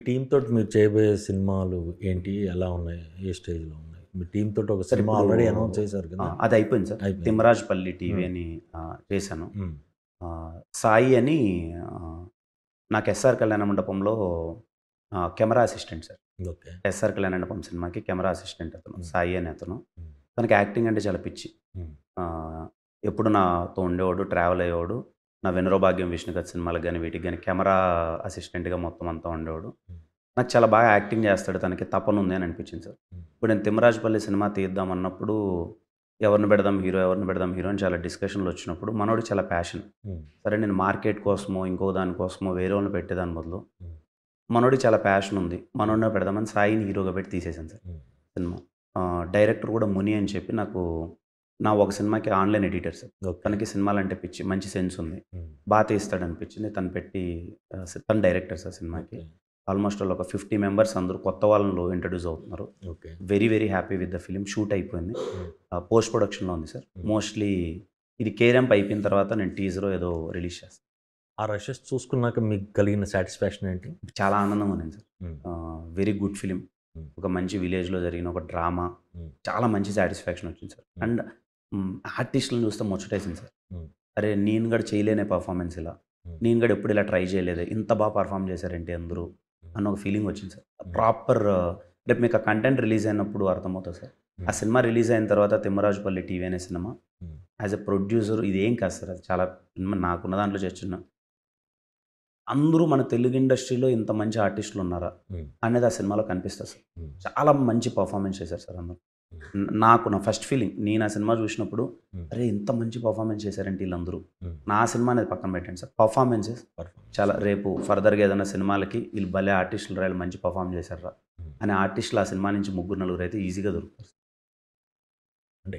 Team తోటి మీరు చేయబోయే సినిమాలు ఏంటి? ఎలా ఉన్నాయి? ఏ స్టేజ్‌లో ఉన్నాయి? మీ టీమ్ తోటి ఒక సార్ సినిమా ఇప్పుడు ఆల్రెడీ అనౌన్స్ చేశారు కదా! అది అయిపోయింది సార్. అయిపోయింది. 'తిమ్మరాజుపల్లి టీవీ' హ్మ్. అని చేశాను. హ్మ్. సాయి అని ఆహ్, నాకు 'ఎస్ఆర్ కళ్యాణ మండపంలో' camera assistant sir. Okay. 'SR Kalyana Mandapam' సినిమాకి కెమెరా అసిస్టెంట్ అతను. హ్మ్. సాయి అని అతను. హ్మ్. తనకి యాక్టింగ్ అంటే చాలా పిచ్చి. హ్మ్. ఆహ్, ఎప్పుడు నాతో ఉండేవాడు, ట్రావెల్ అయ్యేవాడు. నా 'వినరో భాగ్యం విష్ణుకథ' సినిమాలకు గాని, వీటికి గాని కెమెరా అసిస్టెంట్‌గా మొత్తం అంతా ఉండేవాడు. హ్మ్. నాకు చాలా బాగా యాక్టింగ్ చేస్తాడు. తనకి తపనుంది అని అనిపించింది సార్. హ్మ్. ఇప్పుడు నేను 'తిమ్మరాజుపల్లి' సినిమా తీద్దాం అన్నప్పుడు ఎవరిని పెడదాం హీరో, ఎవరిని పెడదాం హీరో అని చాలా డిస్కషన్‌లొచ్చినప్పుడు మనోడికి చాలా ప్యాషన్. హ్మ్. సరే నేను మార్కెట్ కోసమో, ఇంకో దాని కోసమో వేరే వాళ్ళని పెట్టేదాని బదులు హ్మ్. మనోడికి చాలా ప్యాషన్ ఉంది. మనోడినే పెడదామని సాయిని హీరోగా పెట్టి తీసేసాను సార్ హ్మ్. సినిమా. డైరెక్టర్ కూడా ముని అని చెప్పి నాకు నా ఒక సినిమాకి ఆన్‌లైన్ ఎడిటర్ సార్. ఓకే. తనకి సినిమాలంటే పిచ్చి. మంచి సెన్స్ ఉంది. హ్మ్. తీస్తాడనిపించింది. తను పెట్టి తను డైరెక్టర్ సార్ సినిమాకి. ఓకే. ఆల్మోస్ట్ ఆల్ ఒక 50 మెంబర్స్ అందరూ కొత్త వాళ్ళు ఇంట్రొడ్యూస్ అవుతున్నారు. Okay. Very, very happy with the film. Shoot అయిపోయింది. హ్మ్. పోస్ట్ ప్రొడక్షన్‌లో ఉంది సార్. హ్మ్. మోస్ట్‌లీ ఇది కేరాంప్ అయిపోయిన తర్వాత నేను టీజరో ఏదో రిలీజ్ చేస్తాను. ఆ రషెస్ చూసుకున్నాక మీకు కలిగిన సాటిస్ఫాక్షన్ ఏంటి? చాలా ఆనందంగా ఉంది సార్. హ్మ్. Very good film. హ్మ్. ఒక మంచి విలేజ్‌లో జరిగిన ఒక డ్రామా. హ్మ్. చాలా మంచి సాటిస్ఫాక్షన్ వచ్చింది సార్. హ్మ్. అండ్ ఆర్టిస్ట్‌లని చూస్తే ముచ్చటేసింది సార్. హ్మ్. అరే! నేను కూడా చేయలేనే పెర్ఫార్మన్స్ ఇలా. హ్మ్. నేను కూడా ఎప్పుడు ఇలా ట్రై చేయలేదే. ఇంత బాగా పెర్ఫార్మ్ చేశారేంటి అందరూ హ్మ్. అన్న ఒక ఫీలింగ్ వచ్చింది సార్. హ్మ్. ప్రాపర్ రేపు మీకు ఆ కంటెంట్ రిలీజ్ అయినప్పుడు అర్థమవుతది సార్. ఆ హ్మ్. సినిమా రిలీజ్ అయిన తర్వాత 'తిమ్మరాజుపల్లి టీవీ' అనే సినిమా హ్మ్. యాస్ ఎ ప్రొడ్యూసర్ ఇదేం కాదు సార్. అది చాలా నాకున్న దాంట్లో అందరూ మన తెలుగు ఇండస్ట్రీలో ఇంత మంచి ఆర్టిస్టులు ఉన్నారా? హ్మ్. అనేది ఆ సినిమాలో కనిపిస్తది సార్. హ్మ్. చాలా మంచి పెర్ఫార్మన్స్ చేశారు సార్ అందరూ. హ్మ్. నాకు నా ఫస్ట్ ఫీలింగ్ నేను ఆ సినిమా చూసినప్పుడు హ్మ్. అరే! ఇంత మంచి పెర్ఫార్మన్స్ చేశారేంటి ఈళ్ళందరూ. హ్మ్. నా సినిమా అనేది పక్కన పెట్టండి సార్. Performances performance. చాలా రేపు ఫర్దర్‌గా ఏదైనా సినిమాలకి ఈళ్ళు భలే ఆర్టిస్టులురా! ఈళ్ళు మంచి పెర్ఫార్మ్ చేశారురా! హ్మ్. అనే ఆర్టిస్టులు ఆ సినిమా నుంచి ముగ్గురు, నలుగురైతే ఈజీగా దొరుకుతారు. అంటే